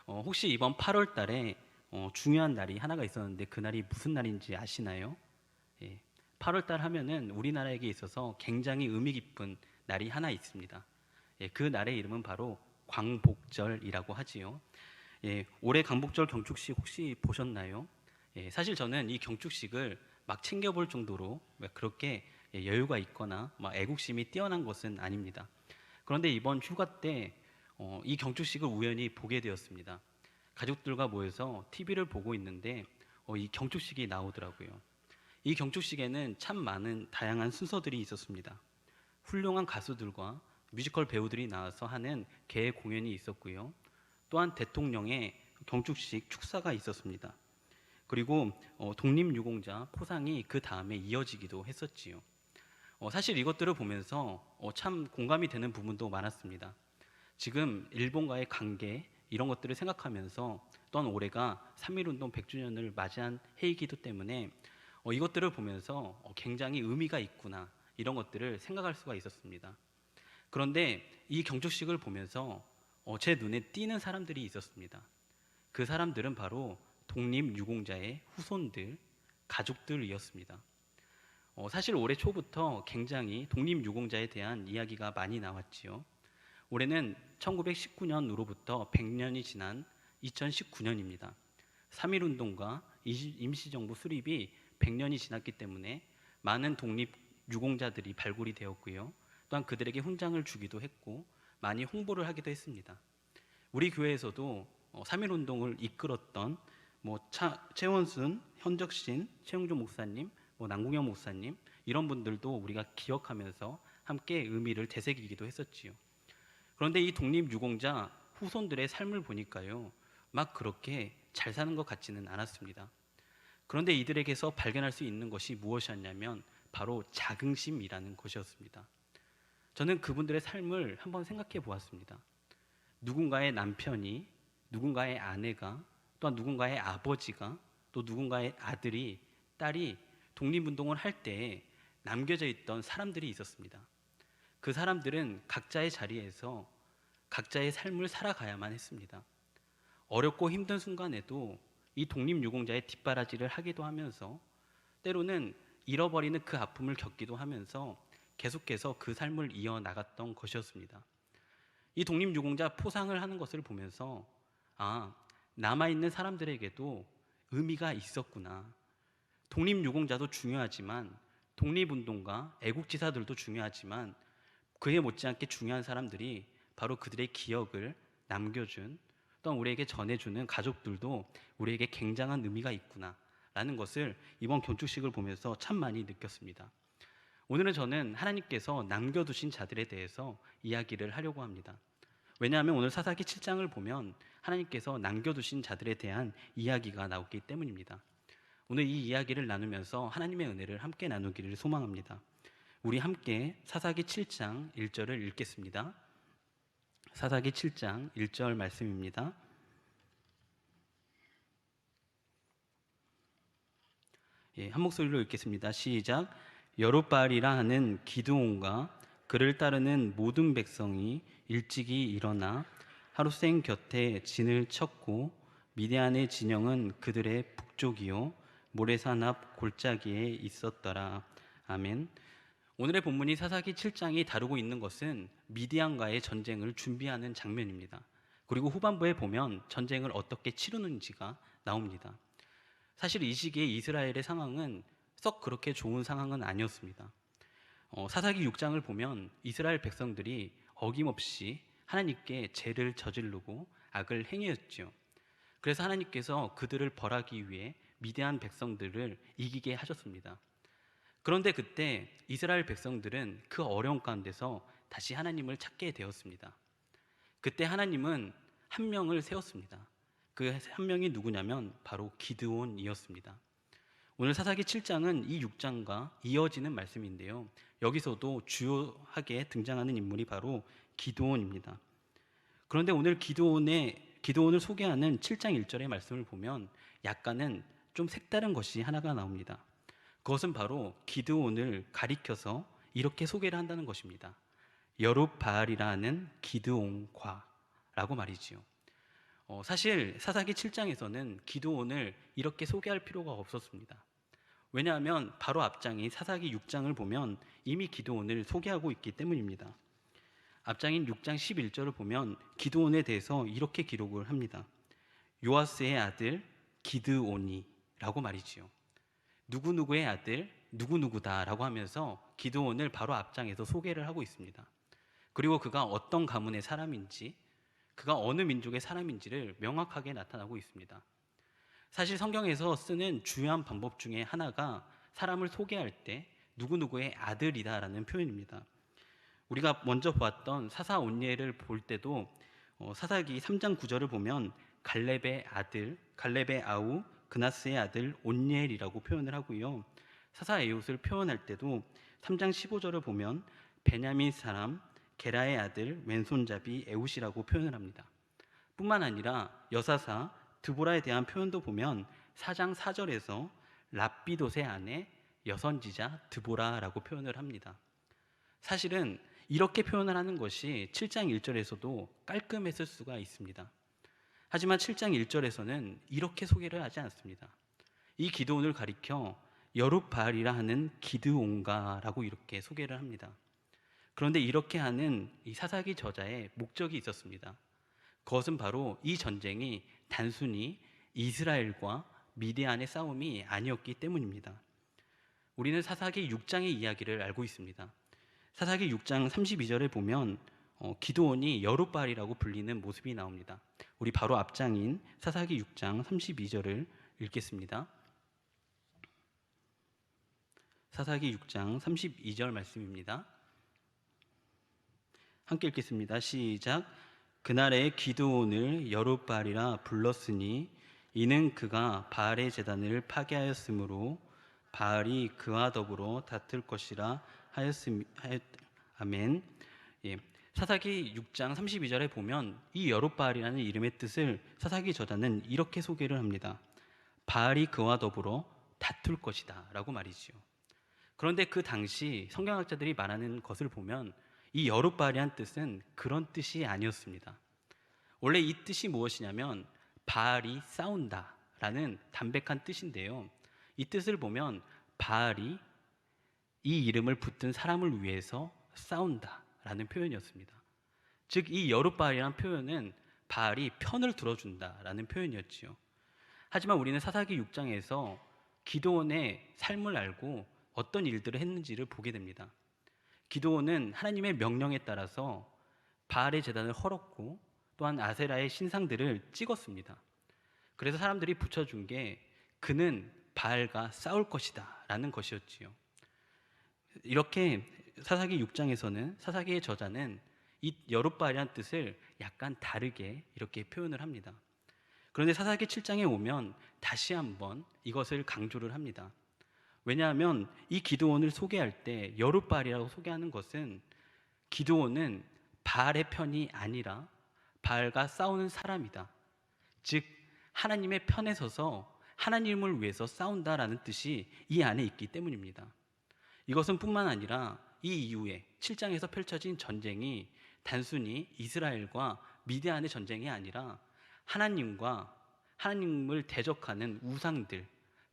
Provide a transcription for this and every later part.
혹시 이번 8월 달에 중요한 날이 하나가 있었는데 그 날이 무슨 날인지 아시나요? 예, 8월 달 하면은 우리나라에게 있어서 굉장히 의미 깊은 날이 하나 있습니다. 예, 그 날의 이름은 바로 광복절이라고 하지요. 예, 올해 광복절 경축식 혹시 보셨나요? 예, 사실 저는 이 경축식을 막 챙겨볼 정도로 그렇게 여유가 있거나 막 애국심이 뛰어난 것은 아닙니다. 그런데 이번 휴가 때 이 경축식을 우연히 보게 되었습니다. 가족들과 모여서 TV를 보고 있는데 이 경축식이 나오더라고요. 이 경축식에는 참 많은 다양한 순서들이 있었습니다. 훌륭한 가수들과 뮤지컬 배우들이 나와서 하는 개의 공연이 있었고요. 또한 대통령의 경축식 축사가 있었습니다. 그리고 독립유공자 포상이 그 다음에 이어지기도 했었지요. 사실 이것들을 보면서 참 공감이 되는 부분도 많았습니다. 지금 일본과의 관계 이런 것들을 생각하면서 또한 올해가 3.1운동 100주년을 맞이한 해이기도 때문에 이것들을 보면서 굉장히 의미가 있구나 이런 것들을 생각할 수가 있었습니다. 그런데 이 경축식을 보면서 제 눈에 띄는 사람들이 있었습니다. 그 사람들은 바로 독립유공자의 후손들, 가족들이었습니다. 사실 올해 초부터 굉장히 독립유공자에 대한 이야기가 많이 나왔지요. 올해는 1919년으로부터 100년이 지난 2019년입니다. 3.1운동과 임시정부 수립이 100년이 지났기 때문에 많은 독립유공자들이 발굴이 되었고요. 또한 그들에게 훈장을 주기도 했고 많이 홍보를 하기도 했습니다. 우리 교회에서도 3.1운동을 이끌었던 최원순, 현적신, 최용조 목사님, 남궁현 목사님 이런 분들도 우리가 기억하면서 함께 의미를 되새기기도 했었지요. 그런데 이 독립유공자 후손들의 삶을 보니까요, 막 그렇게 잘 사는 것 같지는 않았습니다. 그런데 이들에게서 발견할 수 있는 것이 무엇이었냐면 바로 자긍심이라는 것이었습니다. 저는 그분들의 삶을 한번 생각해 보았습니다. 누군가의 남편이, 누군가의 아내가, 또한 누군가의 아버지가, 또 누군가의 아들이, 딸이 독립운동을 할 때 남겨져 있던 사람들이 있었습니다. 그 사람들은 각자의 자리에서 각자의 삶을 살아가야만 했습니다. 어렵고 힘든 순간에도 이 독립유공자의 뒷바라지를 하기도 하면서 때로는 잃어버리는 그 아픔을 겪기도 하면서 계속해서 그 삶을 이어나갔던 것이었습니다. 이 독립유공자 포상을 하는 것을 보면서 남아있는 사람들에게도 의미가 있었구나. 독립유공자도 중요하지만 독립운동가, 애국지사들도 중요하지만 그에 못지않게 중요한 사람들이 바로 그들의 기억을 남겨준 또한 우리에게 전해주는 가족들도 우리에게 굉장한 의미가 있구나 라는 것을 이번 경축식을 보면서 참 많이 느꼈습니다. 오늘은 저는 하나님께서 남겨두신 자들에 대해서 이야기를 하려고 합니다. 왜냐하면 오늘 사사기 7장을 보면 하나님께서 남겨두신 자들에 대한 이야기가 나오기 때문입니다. 오늘 이 이야기를 나누면서 하나님의 은혜를 함께 나누기를 소망합니다. 우리 함께 사사기 7장 1절을 읽겠습니다. 사사기 7장 1절 말씀입니다. 한 목소리로 읽겠습니다. 시작. 여룻바알이라 하는 기드온과 그를 따르는 모든 백성이 일찍이 일어나 하룻생 곁에 진을 쳤고 미디안의 진영은 그들의 북쪽이요 모래산 앞 골짜기에 있었더라. 아멘. 오늘의 본문이 사사기 7장이 다루고 있는 것은 미디안과의 전쟁을 준비하는 장면입니다. 그리고 후반부에 보면 전쟁을 어떻게 치르는지가 나옵니다. 사실 이 시기에 이스라엘의 상황은 썩 그렇게 좋은 상황은 아니었습니다. 사사기 6장을 보면 이스라엘 백성들이 어김없이 하나님께 죄를 저지르고 악을 행했죠. 그래서 하나님께서 그들을 벌하기 위해 미디안 백성들을 이기게 하셨습니다. 그런데 그때 이스라엘 백성들은 그 어려운 가운데서 다시 하나님을 찾게 되었습니다. 그때 하나님은 한 명을 세웠습니다. 그 한 명이 누구냐면 바로 기드온이었습니다. 오늘 사사기 7장은 이 6장과 이어지는 말씀인데요. 여기서도 주요하게 등장하는 인물이 바로 기드온입니다. 그런데 오늘 기드온을 소개하는 7장 1절의 말씀을 보면 약간은 좀 색다른 것이 하나가 나옵니다. 그것은 바로 기드온을 가리켜서 이렇게 소개를 한다는 것입니다. 여룻바알이라 하는 기드온과라고 말이지요. 사실 사사기 7장에서는 기드온을 이렇게 소개할 필요가 없었습니다. 왜냐하면 바로 앞장인 사사기 6장을 보면 이미 기드온을 소개하고 있기 때문입니다. 앞장인 6장 11절을 보면 기드온에 대해서 이렇게 기록을 합니다. 요아스의 아들 기드온이라고 말이지요. 누구누구의 아들 누구누구다라고 하면서 기드온을 바로 앞장에서 소개를 하고 있습니다. 그리고 그가 어떤 가문의 사람인지, 그가 어느 민족의 사람인지를 명확하게 나타나고 있습니다. 사실 성경에서 쓰는 중요한 방법 중에 하나가 사람을 소개할 때 누구누구의 아들이다라는 표현입니다. 우리가 먼저 보았던 사사 온니엘을 볼 때도 사사기 3장 9절을 보면 갈렙의 아들, 갈렙의 아우 그나스의 아들 온니엘이라고 표현을 하고요. 사사 에웃을 표현할 때도 3장 15절을 보면 베냐민 사람 게라의 아들 왼손잡이 에웃이라고 표현을 합니다. 뿐만 아니라 여사사 드보라에 대한 표현도 보면 4장 4절에서 랍비돗의 아내 여선지자 드보라라고 표현을 합니다. 사실은 이렇게 표현을 하는 것이 7장 1절에서도 깔끔했을 수가 있습니다. 하지만 7장 1절에서는 이렇게 소개를 하지 않습니다. 이 기드온을 가리켜 여룻바알이라 하는 기드온가라고 이렇게 소개를 합니다. 그런데 이렇게 하는 이 사사기 저자의 목적이 있었습니다. 그것은 바로 이 전쟁이 단순히 이스라엘과 미디안의 싸움이 아니었기 때문입니다. 우리는 사사기 6장의 이야기를 알고 있습니다. 사사기 6장 32절에 보면 기드온이 여룻바알이라고 불리는 모습이 나옵니다. 우리 바로 앞장인 사사기 6장 32절을 읽겠습니다. 사사기 6장 32절 말씀입니다. 함께 읽겠습니다. 시작. 그날에 기드온을 여룻바알이라 불렀으니 이는 그가 바알의 제단을 파괴하였으므로 바알이 그와 더불어 다툴 것이라 하였음. 아멘. 예. 사사기 6장 32절에 보면 이 여룻바알이라는 이름의 뜻을 사사기 저자는 이렇게 소개를 합니다. 바알이 그와 더불어 다툴 것이다 라고 말이지요. 그런데 그 당시 성경학자들이 말하는 것을 보면 이 여룻바알이란 뜻은 그런 뜻이 아니었습니다. 원래 이 뜻이 무엇이냐면 바알이 싸운다 라는 담백한 뜻인데요. 이 뜻을 보면 바알이 이 이름을 붙든 사람을 위해서 싸운다 라는 표현이었습니다. 즉 이 여룻바알이라는 표현은 바알이 편을 들어준다 라는 표현이었지요. 하지만 우리는 사사기 6장에서 기드온의 삶을 알고 어떤 일들을 했는지를 보게 됩니다. 기드온은 하나님의 명령에 따라서 바알의 제단을 헐었고 또한 아세라의 신상들을 찍었습니다. 그래서 사람들이 붙여준 게 그는 바알과 싸울 것이다 라는 것이었지요. 이렇게 사사기 6장에서는 사사기의 저자는 이 여룻바알이라는 뜻을 약간 다르게 이렇게 표현을 합니다. 그런데 사사기 7장에 오면 다시 한번 이것을 강조를 합니다. 왜냐하면 이 기드온을 소개할 때 여룻바알이라고 소개하는 것은 기드온은 바알의 편이 아니라 바알과 싸우는 사람이다. 즉 하나님의 편에 서서 하나님을 위해서 싸운다라는 뜻이 이 안에 있기 때문입니다. 이것은 뿐만 아니라 이 이후에 7장에서 펼쳐진 전쟁이 단순히 이스라엘과 미디안의 전쟁이 아니라 하나님과 하나님을 대적하는 우상들,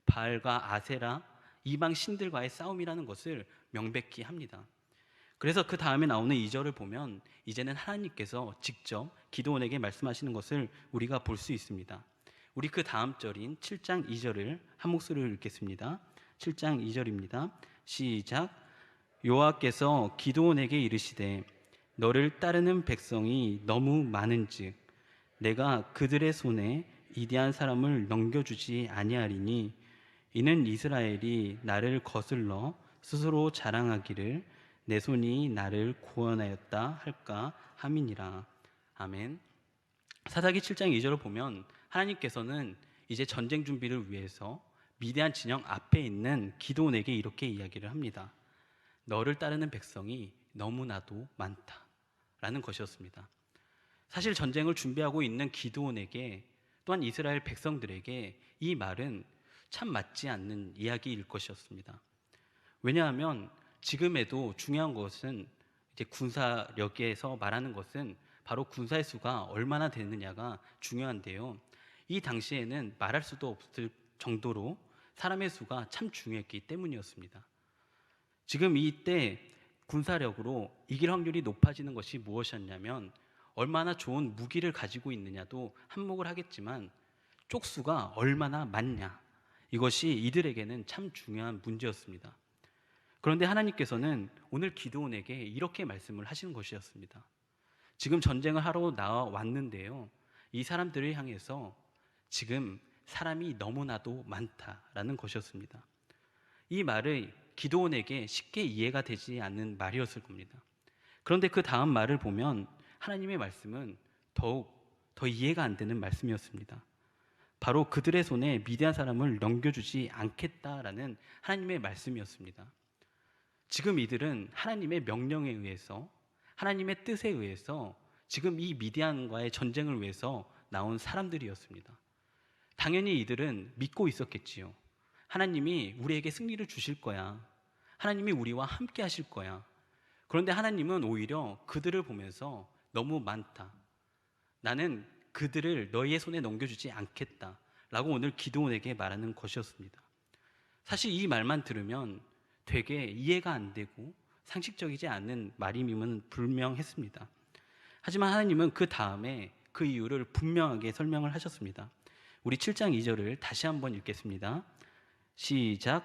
바알과 아세라, 이방 신들과의 싸움이라는 것을 명백히 합니다. 그래서 그 다음에 나오는 2절을 보면 이제는 하나님께서 직접 기드온에게 말씀하시는 것을 우리가 볼 수 있습니다. 우리 그 다음 절인 7장 2절을 한 목소리로 읽겠습니다. 7장 2절입니다. 시작. 여호와께서 기드온에게 이르시되 너를 따르는 백성이 너무 많은즉 내가 그들의 손에 이디한 사람을 넘겨주지 아니하리니 이는 이스라엘이 나를 거슬러 스스로 자랑하기를 내 손이 나를 구원하였다 할까 함이니라. 아멘. 사사기 7장 2절을 보면 하나님께서는 이제 전쟁 준비를 위해서 미디안 진영 앞에 있는 기드온에게 이렇게 이야기를 합니다. 너를 따르는 백성이 너무나도 많다라는 것이었습니다. 사실 전쟁을 준비하고 있는 기드온에게 또한 이스라엘 백성들에게 이 말은 참 맞지 않는 이야기일 것이었습니다. 왜냐하면 지금에도 중요한 것은 이제 군사력에서 말하는 것은 바로 군사의 수가 얼마나 되느냐가 중요한데요. 이 당시에는 말할 수도 없을 정도로 사람의 수가 참 중요했기 때문이었습니다. 지금 이때 군사력으로 이길 확률이 높아지는 것이 무엇이었냐면 얼마나 좋은 무기를 가지고 있느냐도 한몫을 하겠지만 쪽수가 얼마나 많냐, 이것이 이들에게는 참 중요한 문제였습니다. 그런데 하나님께서는 오늘 기드온에게 이렇게 말씀을 하시는 것이었습니다. 지금 전쟁을 하러 나왔는데요, 이 사람들을 향해서 지금 사람이 너무나도 많다라는 것이었습니다. 이 말을 기드온에게 쉽게 이해가 되지 않는 말이었을 겁니다. 그런데 그 다음 말을 보면 하나님의 말씀은 더욱 더 이해가 안 되는 말씀이었습니다. 바로 그들의 손에 미디안 사람을 넘겨주지 않겠다라는 하나님의 말씀이었습니다. 지금 이들은 하나님의 명령에 의해서, 하나님의 뜻에 의해서 지금 이 미디안과의 전쟁을 위해서 나온 사람들이었습니다. 당연히 이들은 믿고 있었겠지요. 하나님이 우리에게 승리를 주실 거야. 하나님이 우리와 함께 하실 거야. 그런데 하나님은 오히려 그들을 보면서 너무 많다, 나는 그들을 너희의 손에 넘겨주지 않겠다 라고 오늘 기드온에게 말하는 것이었습니다. 사실 이 말만 들으면 되게 이해가 안 되고 상식적이지 않은 말임은 분명했습니다. 하지만 하나님은 그 다음에 그 이유를 분명하게 설명을 하셨습니다. 우리 7장 2절을 다시 한번 읽겠습니다. 시작.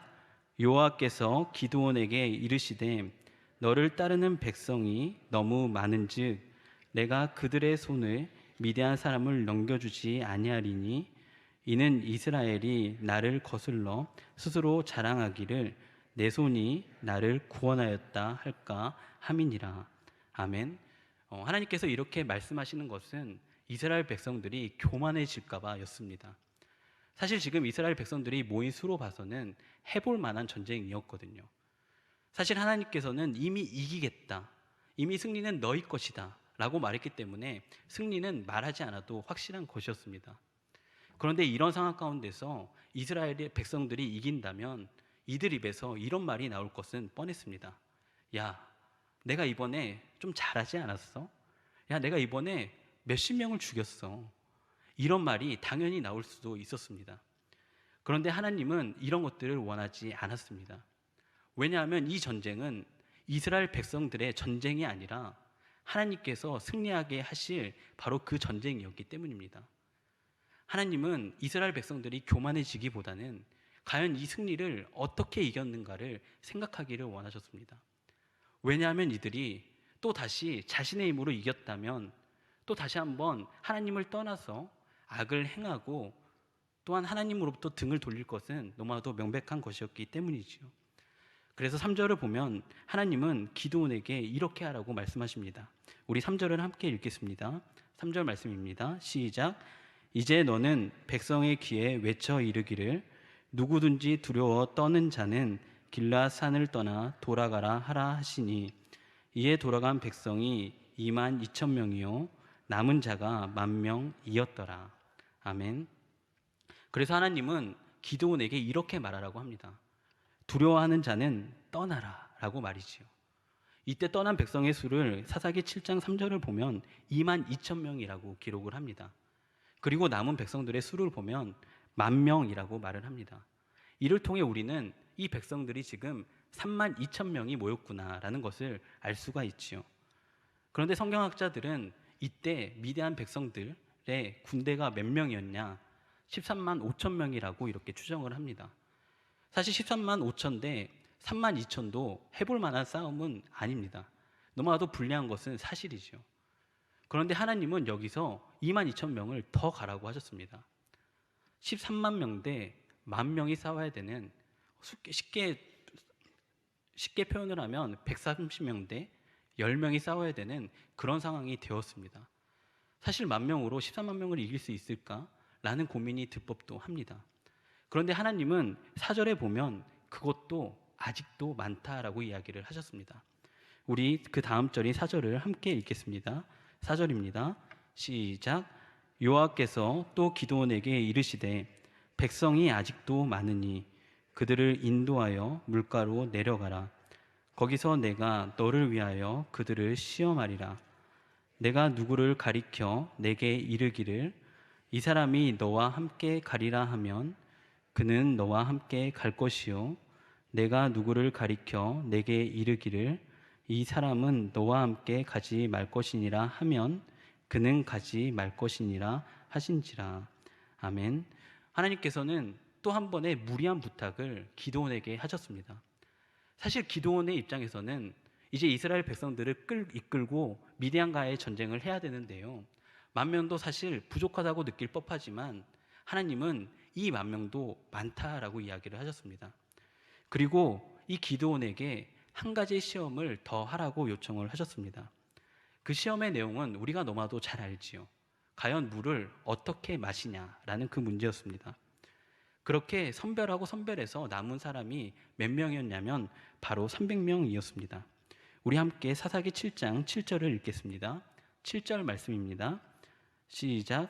여호와께서 기드온에게 이르시되 너를 따르는 백성이 너무 많은즉 내가 그들의 손을 미디안 사람을 넘겨주지 아니하리니 이는 이스라엘이 나를 거슬러 스스로 자랑하기를 내 손이 나를 구원하였다 할까 함이니라. 아멘. 하나님께서 이렇게 말씀하시는 것은 이스라엘 백성들이 교만해질까 봐였습니다. 사실 지금 이스라엘 백성들이 모인 수로 봐서는 해볼 만한 전쟁이었거든요. 사실 하나님께서는 이미 이기겠다, 이미 승리는 너희 것이다 라고 말했기 때문에 승리는 말하지 않아도 확실한 것이었습니다. 그런데 이런 상황 가운데서 이스라엘의 백성들이 이긴다면 이들 입에서 이런 말이 나올 것은 뻔했습니다. 야, 내가 이번에 좀 잘하지 않았어? 야, 내가 이번에 몇십 명을 죽였어. 이런 말이 당연히 나올 수도 있었습니다. 그런데 하나님은 이런 것들을 원하지 않았습니다. 왜냐하면 이 전쟁은 이스라엘 백성들의 전쟁이 아니라 하나님께서 승리하게 하실 바로 그 전쟁이었기 때문입니다. 하나님은 이스라엘 백성들이 교만해지기보다는 과연 이 승리를 어떻게 이겼는가를 생각하기를 원하셨습니다. 왜냐하면 이들이 또 다시 자신의 힘으로 이겼다면 또 다시 한번 하나님을 떠나서 악을 행하고 또한 하나님으로부터 등을 돌릴 것은 너무나도 명백한 것이었기 때문이지요. 그래서 3절을 보면 하나님은 기드온에게 이렇게 하라고 말씀하십니다. 우리 3절을 함께 읽겠습니다. 3절 말씀입니다. 시작. 이제 너는 백성의 귀에 외쳐 이르기를 누구든지 두려워 떠는 자는 길앗 산을 떠나 돌아가라 하라 하시니 이에 돌아간 백성이 2만 2천 명이요 남은 자가 10,000명이었더라. 아멘. 그래서 하나님은 기드온에게 이렇게 말하라고 합니다. 두려워하는 자는 떠나라 라고 말이지요. 이때 떠난 백성의 수를 사사기 7장 3절을 보면 2만 2천 명이라고 기록을 합니다. 그리고 남은 백성들의 수를 보면 10,000명이라고 말을 합니다. 이를 통해 우리는 이 백성들이 지금 3만 2천 명이 모였구나라는 것을 알 수가 있지요. 그런데 성경학자들은 이때 미디안 백성들의 군대가 몇 명이었냐? 13만 5천 명이라고 이렇게 추정을 합니다. 사실 13만 5천대 3만 2천도 해볼 만한 싸움은 아닙니다. 너무나도 불리한 것은 사실이죠. 그런데 하나님은 여기서 2만 2천 명을 더 가라고 하셨습니다. 13만 명 대 10,000명이 싸워야 되는, 쉽게 표현을 하면 130명 대 10명이 싸워야 되는 그런 상황이 되었습니다. 사실 10,000명으로 13만 명을 이길 수 있을까라는 고민이 들 법도 합니다. 그런데 하나님은 4절에 보면 그것도 아직도 많다라고 이야기를 하셨습니다. 우리 그 다음 절인 4절을 함께 읽겠습니다. 4절입니다. 시작. 여호와께서 또 기드온에게 이르시되 백성이 아직도 많으니 그들을 인도하여 물가로 내려가라. 거기서 내가 너를 위하여 그들을 시험하리라. 내가 누구를 가리켜 내게 이르기를 이 사람이 너와 함께 가리라 하면 그는 너와 함께 갈 것이요 내가 누구를 가리켜 내게 이르기를 이 사람은 너와 함께 가지 말 것이니라 하면 그는 가지 말 것이니라 하신지라. 아멘. 하나님께서는 또 한 번의 무리한 부탁을 기드온에게 하셨습니다. 사실 기드온의 입장에서는 이제 이스라엘 백성들을 이끌고 미디안과의 전쟁을 해야 되는데요. 10,000명도 사실 부족하다고 느낄 법하지만 하나님은 이 10,000명도 많다라고 이야기를 하셨습니다. 그리고 이 기드온에게 한 가지 시험을 더 하라고 요청을 하셨습니다. 그 시험의 내용은 우리가 너무나도 잘 알지요. 과연 물을 어떻게 마시냐라는 그 문제였습니다. 그렇게 선별해서 남은 사람이 몇 명이었냐면 바로 300명이었습니다. 우리 함께 사사기 7장 7절을 읽겠습니다. 7절 말씀입니다. 시작.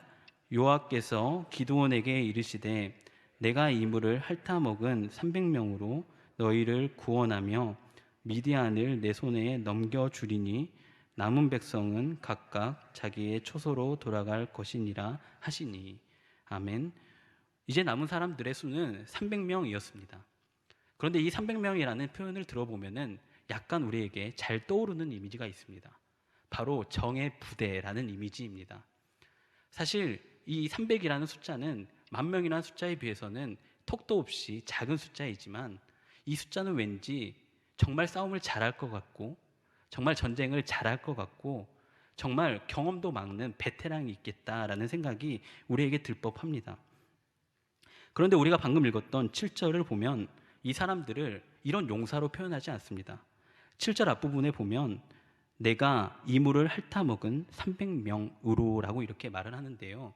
여호와께서 기드온에게 이르시되 내가 이 물을 핥아 먹은 300명으로 너희를 구원하며 미디안을 내 손에 넘겨주리니 남은 백성은 각각 자기의 초소로 돌아갈 것이니라 하시니. 아멘. 이제 남은 사람들의 수는 300명이었습니다. 그런데 이 300명이라는 표현을 들어보면은 약간 우리에게 잘 떠오르는 이미지가 있습니다. 바로 정의 부대라는 이미지입니다. 사실 이 300이라는 숫자는 10,000명이라는 숫자에 비해서는 턱도 없이 작은 숫자이지만 이 숫자는 왠지 정말 싸움을 잘할 것 같고 정말 전쟁을 잘할 것 같고 정말 경험도 많은 베테랑이 있겠다라는 생각이 우리에게 들 법합니다. 그런데 우리가 방금 읽었던 7절을 보면 이 사람들을 이런 용사로 표현하지 않습니다. 7절 앞부분에 보면 내가 이 물을 핥아 먹은 300명으로 라고 이렇게 말을 하는데요.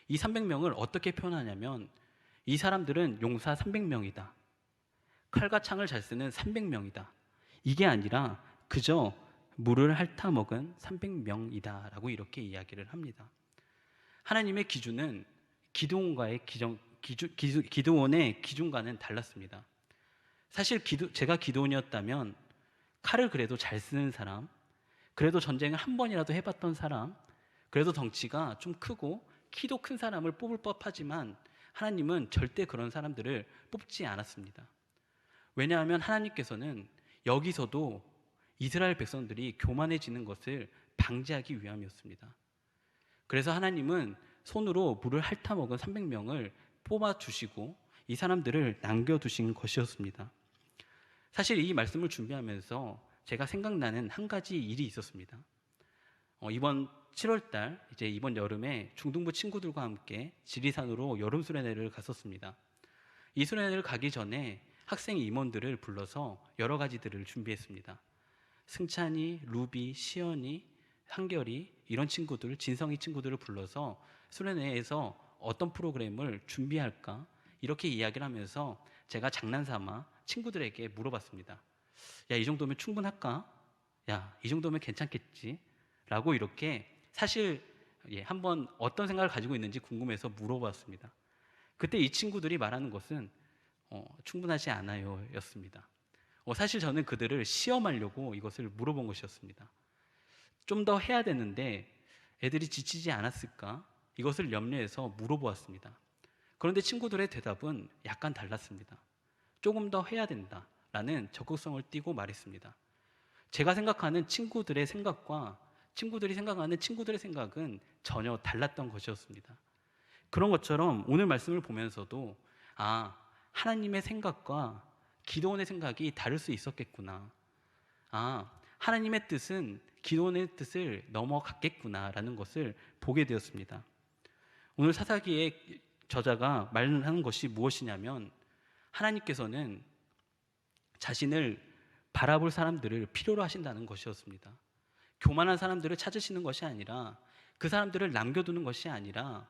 이 300명을 어떻게 표현하냐면 이 사람들은 용사 300명이다. 칼과 창을 잘 쓰는 300명이다. 이게 아니라 그저 물을 핥아 먹은 300명이다 라고 이렇게 이야기를 합니다. 하나님의 기준은 기드온의 기준과는 달랐습니다. 사실 제가 기드온이었다면 칼을 그래도 잘 쓰는 사람, 그래도 전쟁을 한 번이라도 해봤던 사람, 그래도 덩치가 좀 크고 키도 큰 사람을 뽑을 법하지만 하나님은 절대 그런 사람들을 뽑지 않았습니다. 왜냐하면 하나님께서는 여기서도 이스라엘 백성들이 교만해지는 것을 방지하기 위함이었습니다. 그래서 하나님은 손으로 물을 핥아먹은 300명을 뽑아주시고 이 사람들을 남겨두신 것이었습니다. 사실 이 말씀을 준비하면서 제가 생각나는 한 가지 일이 있었습니다. 이번 7월달, 이제 이번 여름에 중등부 친구들과 함께 지리산으로 여름 수련회를 갔었습니다. 이 수련회를 가기 전에 학생 임원들을 불러서 여러 가지들을 준비했습니다. 승찬이, 루비, 시연이, 한결이 이런 친구들, 진성이 친구들을 불러서 수련회에서 어떤 프로그램을 준비할까 이렇게 이야기를 하면서 제가 장난삼아 친구들에게 물어봤습니다. 야, 이 정도면 충분할까? 야, 이 정도면 괜찮겠지? 라고 이렇게 사실 한번 어떤 생각을 가지고 있는지 궁금해서 물어봤습니다. 그때 이 친구들이 말하는 것은 충분하지 않아요 였습니다. 사실 저는 그들을 시험하려고 이것을 물어본 것이었습니다. 좀 더 해야 되는데 애들이 지치지 않았을까? 이것을 염려해서 물어보았습니다. 그런데 친구들의 대답은 약간 달랐습니다. 조금 더 해야 된다라는 적극성을 띠고 말했습니다. 제가 생각하는 친구들의 생각과 친구들이 생각하는 친구들의 생각은 전혀 달랐던 것이었습니다. 그런 것처럼 오늘 말씀을 보면서도 하나님의 생각과 기도원의 생각이 다를 수 있었겠구나. 하나님의 뜻은 기도원의 뜻을 넘어갔겠구나라는 것을 보게 되었습니다. 오늘 사사기의 저자가 말하는 것이 무엇이냐면 하나님께서는 자신을 바라볼 사람들을 필요로 하신다는 것이었습니다. 교만한 사람들을 찾으시는 것이 아니라 그 사람들을 남겨두는 것이 아니라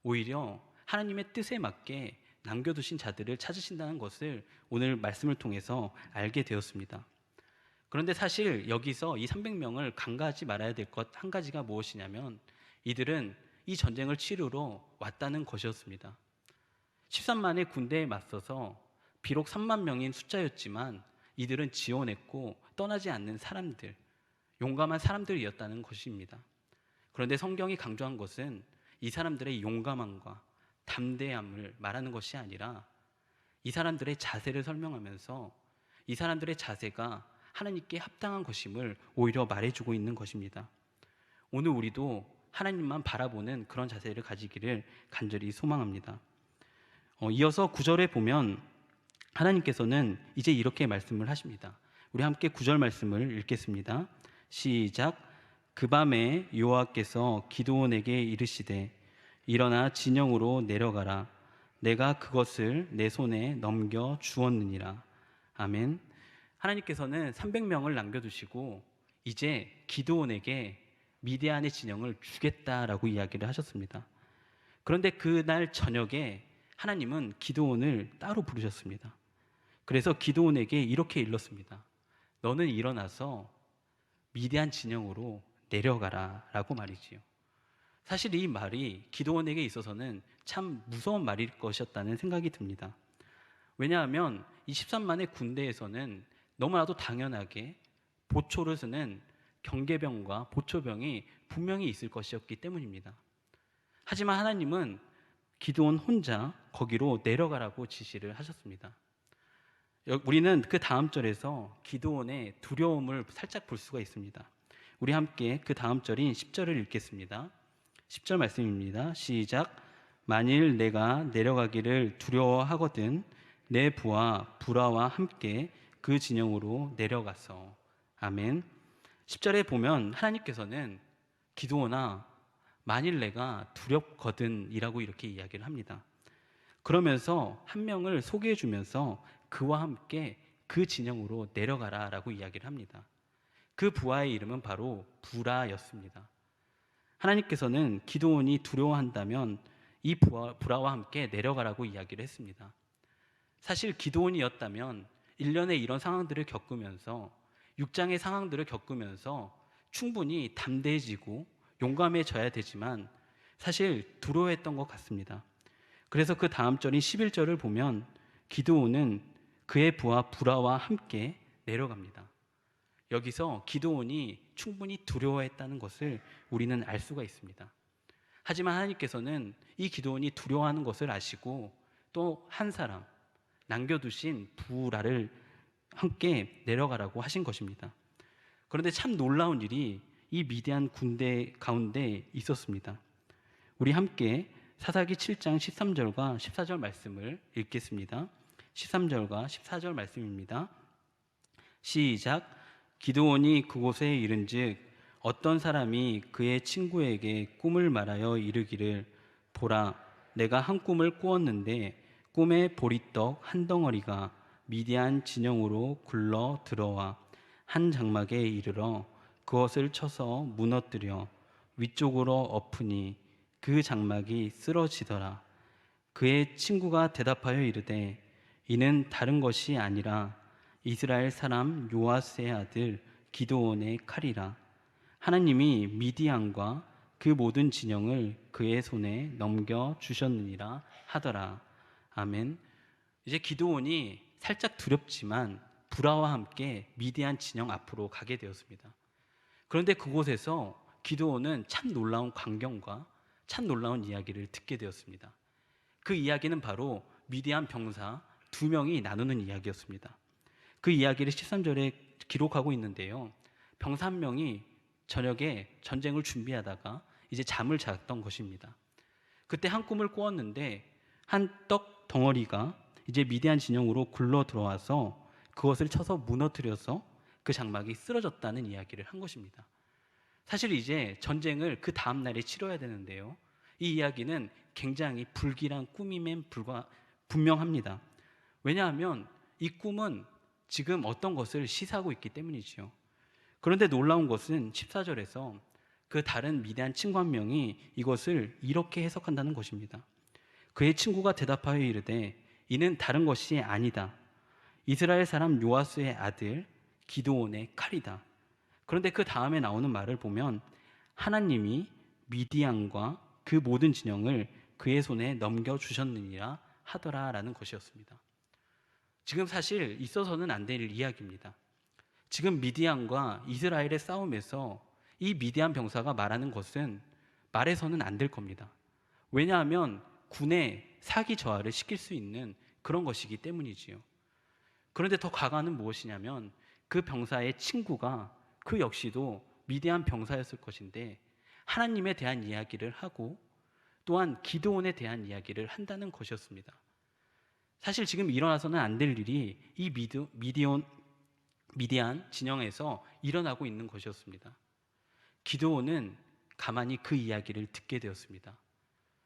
오히려 하나님의 뜻에 맞게 남겨두신 자들을 찾으신다는 것을 오늘 말씀을 통해서 알게 되었습니다. 그런데 사실 여기서 이 300명을 간과하지 말아야 될 것 한 가지가 무엇이냐면 이들은 이 전쟁을 치르러 왔다는 것이었습니다. 13만의 군대에 맞서서 비록 3만 명인 숫자였지만 이들은 지원했고 떠나지 않는 사람들, 용감한 사람들이었다는 것입니다. 그런데 성경이 강조한 것은 이 사람들의 용감함과 담대함을 말하는 것이 아니라 이 사람들의 자세를 설명하면서 이 사람들의 자세가 하나님께 합당한 것임을 오히려 말해주고 있는 것입니다. 오늘 우리도 하나님만 바라보는 그런 자세를 가지기를 간절히 소망합니다. 이어서 9절에 보면 하나님께서는 이제 이렇게 말씀을 하십니다. 우리 함께 9절 말씀을 읽겠습니다. 시작. 그 밤에 여호와께서 기드온에게 이르시되 일어나 진영으로 내려가라. 내가 그것을 내 손에 넘겨 주었느니라. 아멘. 하나님께서는 300명을 남겨두시고 이제 기드온에게 미디안의 진영을 주겠다라고 이야기를 하셨습니다. 그런데 그날 저녁에 하나님은 기드온을 따로 부르셨습니다. 그래서 기드온에게 이렇게 일렀습니다. 너는 일어나서 미디안 진영으로 내려가라 라고 말이지요. 사실 이 말이 기드온에게 있어서는 참 무서운 말일 것이었다는 생각이 듭니다. 왜냐하면 이 13만의 군대에서는 너무나도 당연하게 보초를 쓰는 경계병과 보초병이 분명히 있을 것이었기 때문입니다. 하지만 하나님은 기드온 혼자 거기로 내려가라고 지시를 하셨습니다. 우리는 그 다음 절에서 기드온의 두려움을 살짝 볼 수가 있습니다. 우리 함께 그 다음 절인 10절을 읽겠습니다. 10절 말씀입니다. 시작. 만일 내가 내려가기를 두려워하거든 내 부하 불화와 함께 그 진영으로 내려가서. 아멘. 10절에 보면 하나님께서는 기드온아 만일 내가 두렵거든 이라고 이렇게 이야기를 합니다. 그러면서 한 명을 소개해 주면서 그와 함께 그 진영으로 내려가라 라고 이야기를 합니다. 그 부하의 이름은 바로 불화였습니다. 하나님께서는 기드온이 두려워한다면 이 불화와 함께 내려가라고 이야기를 했습니다. 사실 기드온이었다면 1년에 이런 상황들을 겪으면서 6장의 상황들을 겪으면서 충분히 담대해지고 용감해져야 되지만 사실 두려워했던 것 같습니다. 그래서 그 다음 절인 11절을 보면 기드온은 그의 부하 불화와 함께 내려갑니다. 여기서 기드온이 충분히 두려워했다는 것을 우리는 알 수가 있습니다. 하지만 하나님께서는 이 기드온이 두려워하는 것을 아시고 또 한 사람 남겨두신 부라를 함께 내려가라고 하신 것입니다. 그런데 참 놀라운 일이 이 미디안 군대 가운데 있었습니다. 우리 함께 사사기 7장 13절과 14절 말씀을 읽겠습니다. 13절과 14절 말씀입니다. 시작. 기드온이 그곳에 이른즉 어떤 사람이 그의 친구에게 꿈을 말하여 이르기를 보라 내가 한 꿈을 꾸었는데 꿈에 보리떡 한 덩어리가 미디안 진영으로 굴러 들어와 한 장막에 이르러 그것을 쳐서 무너뜨려 위쪽으로 엎으니 그 장막이 쓰러지더라. 그의 친구가 대답하여 이르되 이는 다른 것이 아니라 이스라엘 사람 요아스의 아들 기드온의 칼이라. 하나님이 미디안과 그 모든 진영을 그의 손에 넘겨 주셨느니라 하더라. 아멘. 이제 기드온이 살짝 두렵지만 불화와 함께 미디안 진영 앞으로 가게 되었습니다. 그런데 그곳에서 기드온은 참 놀라운 광경과 참 놀라운 이야기를 듣게 되었습니다. 그 이야기는 바로 미디안 병사 2명이 나누는 이야기였습니다. 그 이야기를 13절에 기록하고 있는데요. 병사 한 명이 저녁에 전쟁을 준비하다가 이제 잠을 잤던 것입니다. 그때 한 꿈을 꾸었는데 한 떡 덩어리가 이제 미디안 진영으로 굴러 들어와서 그것을 쳐서 무너뜨려서 그 장막이 쓰러졌다는 이야기를 한 것입니다. 사실 이제 전쟁을 그 다음 날에 치러야 되는데요. 이 이야기는 굉장히 불길한 꿈임엔 분명합니다. 왜냐하면 이 꿈은 지금 어떤 것을 시사하고 있기 때문이지요. 그런데 놀라운 것은 14절에서 그 다른 미디안 친구 한 명이 이것을 이렇게 해석한다는 것입니다. 그의 친구가 대답하여 이르되 이는 다른 것이 아니다. 이스라엘 사람 요아스의 아들 기드온의 칼이다. 그런데 그 다음에 나오는 말을 보면 하나님이 미디안과 그 모든 진영을 그의 손에 넘겨주셨느니라 하더라라는 것이었습니다. 지금 사실 있어서는 안 될 이야기입니다. 지금 미디안과 이스라엘의 싸움에서 이 미디안 병사가 말하는 것은 말해서는 안 될 겁니다. 왜냐하면 군의 사기 저하를 시킬 수 있는 그런 것이기 때문이지요. 그런데 더 과거는 무엇이냐면 그 병사의 친구가 그 역시도 미디안 병사였을 것인데 하나님에 대한 이야기를 하고 또한 기드온에 대한 이야기를 한다는 것이었습니다. 사실 지금 일어나서는 안 될 일이 이 미디안 진영에서 일어나고 있는 것이었습니다. 기드온은 가만히 그 이야기를 듣게 되었습니다.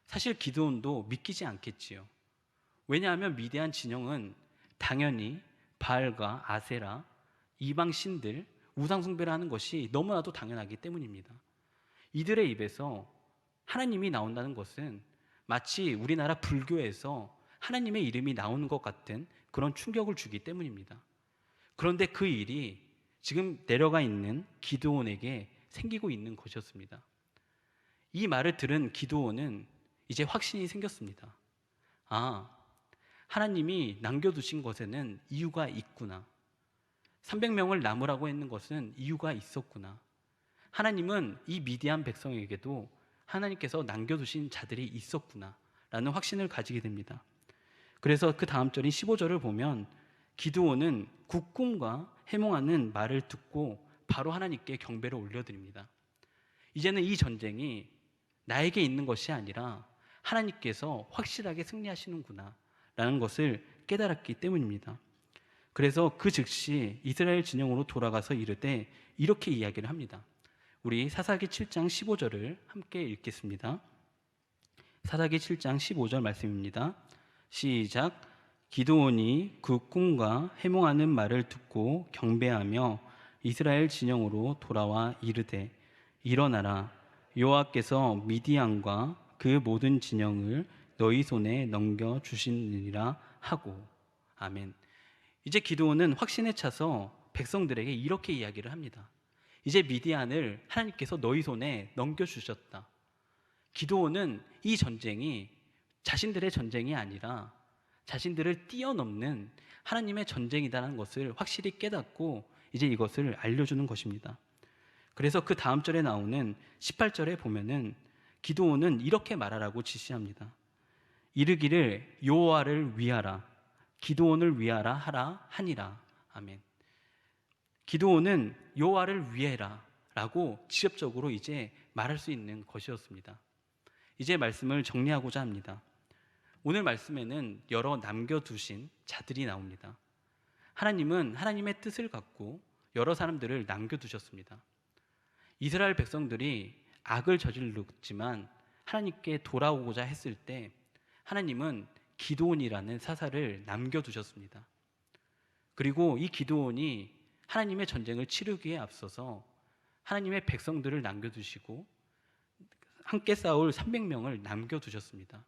사실 기드온도 믿기지 않겠지요. 왜냐하면 미디안 진영은 당연히 바알과 아세라, 이방 신들, 우상숭배를 하는 것이 너무나도 당연하기 때문입니다. 이들의 입에서 하나님이 나온다는 것은 마치 우리나라 불교에서 하나님의 이름이 나오는 것 같은 그런 충격을 주기 때문입니다. 그런데 그 일이 지금 내려가 있는 기드온에게 생기고 있는 것이었습니다. 이 말을 들은 기드온은 이제 확신이 생겼습니다. 아, 하나님이 남겨두신 것에는 이유가 있구나. 300명을 남으라고 했는 것은 이유가 있었구나. 하나님은 이 미디안 백성에게도 하나님께서 남겨두신 자들이 있었구나 라는 확신을 가지게 됩니다. 그래서 그 다음 절인 15절을 보면 기드온은 국군과 해몽하는 말을 듣고 바로 하나님께 경배를 올려드립니다. 이제는 이 전쟁이 나에게 있는 것이 아니라 하나님께서 확실하게 승리하시는구나 라는 것을 깨달았기 때문입니다. 그래서 그 즉시 이스라엘 진영으로 돌아가서 이르되 이렇게 이야기를 합니다. 우리 사사기 7장 15절을 함께 읽겠습니다. 사사기 7장 15절 말씀입니다. 시작. 기드온이 그 꿈과 해몽하는 말을 듣고 경배하며 이스라엘 진영으로 돌아와 이르되 일어나라. 여호와께서 미디안과 그 모든 진영을 너희 손에 넘겨주시느니라 하고. 아멘. 이제 기드온은 확신에 차서 백성들에게 이렇게 이야기를 합니다. 이제 미디안을 하나님께서 너희 손에 넘겨주셨다. 기드온은 이 전쟁이 자신들의 전쟁이 아니라 자신들을 뛰어넘는 하나님의 전쟁이라는 것을 확실히 깨닫고 이제 이것을 알려주는 것입니다. 그래서 그 다음 절에 나오는 18절에 보면은 기드온은 이렇게 말하라고 지시합니다. 이르기를 여호와를 위하라, 기드온을 위하라 하라 하니라. 아멘. 기드온은 여호와를 위해라 라고 직접적으로 이제 말할 수 있는 것이었습니다. 이제 말씀을 정리하고자 합니다. 오늘 말씀에는 여러 남겨두신 자들이 나옵니다. 하나님은 하나님의 뜻을 갖고 여러 사람들을 남겨두셨습니다. 이스라엘 백성들이 악을 저질렀지만 하나님께 돌아오고자 했을 때 하나님은 기드온이라는 사사를 남겨두셨습니다. 그리고 이 기드온이 하나님의 전쟁을 치르기에 앞서서 하나님의 백성들을 남겨두시고 함께 싸울 300명을 남겨두셨습니다.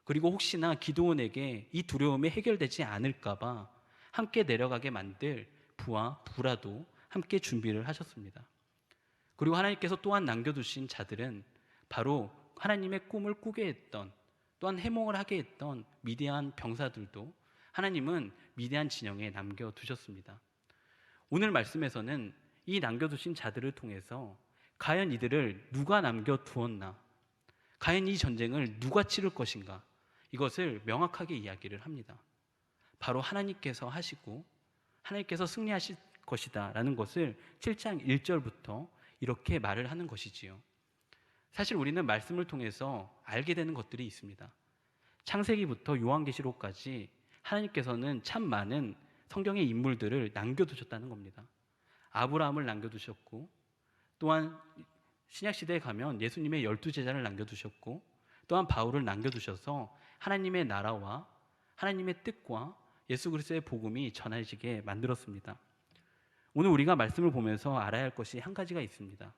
그리고 혹시나 기드온에게 이 두려움이 해결되지 않을까 봐 함께 내려가게 만들 부와 부라도 함께 준비를 하셨습니다. 그리고 하나님께서 또한 남겨두신 자들은 바로 하나님의 꿈을 꾸게 했던 또한 해몽을 하게 했던 미디안 병사들도 하나님은 미디안 진영에 남겨두셨습니다. 오늘 말씀에서는 이 남겨두신 자들을 통해서 과연 이들을 누가 남겨두었나, 과연 이 전쟁을 누가 치를 것인가, 이것을 명확하게 이야기를 합니다. 바로 하나님께서 하시고 하나님께서 승리하실 것이다 라는 것을 7장 1절부터 이렇게 말을 하는 것이지요. 사실 우리는 말씀을 통해서 알게 되는 것들이 있습니다. 창세기부터 요한계시록까지 하나님께서는 참 많은 성경의 인물들을 남겨두셨다는 겁니다. 아브라함을 남겨두셨고, 또한 신약시대에 가면 예수님의 12제자를 남겨두셨고, 또한 바울을 남겨두셔서 하나님의 나라와 하나님의 뜻과 예수 그리스도의 복음이 전해지게 만들었습니다. 오늘 우리가 말씀을 보면서 알아야 할 것이 한 가지가 있습니다.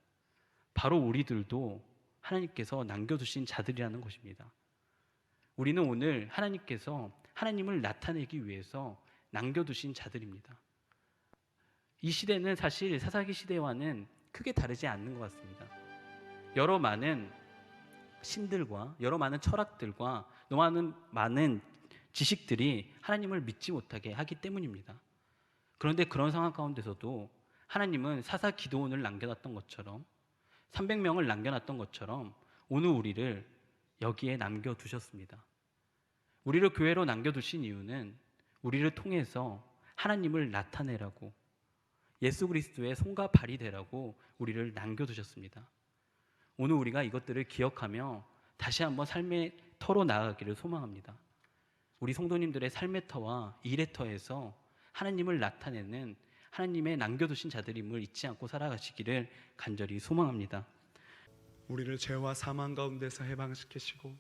바로 우리들도 하나님께서 남겨두신 자들이라는 것입니다. 우리는 오늘 하나님께서 하나님을 나타내기 위해서 남겨두신 자들입니다. 이 시대는 사실 사사기 시대와는 크게 다르지 않는 것 같습니다. 여러 많은 신들과 여러 많은 철학들과 너무 많은 지식들이 하나님을 믿지 못하게 하기 때문입니다. 그런데 그런 상황 가운데서도 하나님은 사사 기드온을 남겨놨던 것처럼 300명을 남겨놨던 것처럼 오늘 우리를 여기에 남겨두셨습니다. 우리를 교회로 남겨두신 이유는 우리를 통해서 하나님을 나타내라고, 예수 그리스도의 손과 발이 되라고 우리를 남겨두셨습니다. 오늘 우리가 이것들을 기억하며 다시 한번 삶의 터로 나아가기를 소망합니다. 우리 성도님들의 삶의 터와 일의 터에서 하나님을 나타내는 하나님의 남겨두신 자들임을 잊지 않고 살아가시기를 간절히 소망합니다. 우리를 죄와 사망 가운데서 해방시키시고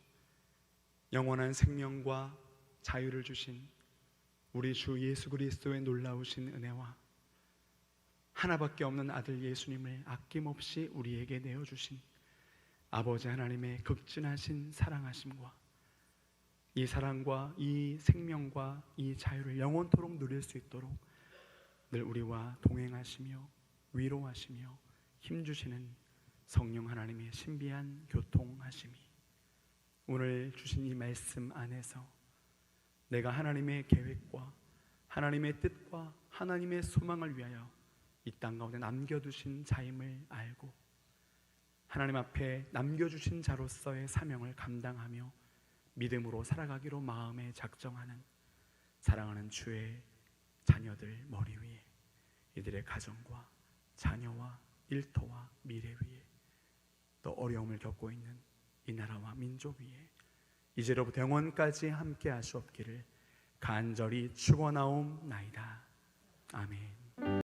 영원한 생명과 자유를 주신 우리 주 예수 그리스도의 놀라우신 은혜와 하나밖에 없는 아들 예수님을 아낌없이 우리에게 내어주신 아버지 하나님의 극진하신 사랑하심과 이 사랑과 이 생명과 이 자유를 영원토록 누릴 수 있도록 늘 우리와 동행하시며 위로하시며 힘주시는 성령 하나님의 신비한 교통하심이 오늘 주신 이 말씀 안에서 내가 하나님의 계획과 하나님의 뜻과 하나님의 소망을 위하여 이 땅 가운데 남겨두신 자임을 알고 하나님 앞에 남겨주신 자로서의 사명을 감당하며 믿음으로 살아가기로 마음에 작정하는 사랑하는 주의 자녀들 머리 위에 이들의 가정과 자녀와 일터와 미래 위에 또 어려움을 겪고 있는 이 나라와 민족 위에 이제로부터 영원까지 함께 하시옵기를 간절히 축원하옵나이다. 아멘.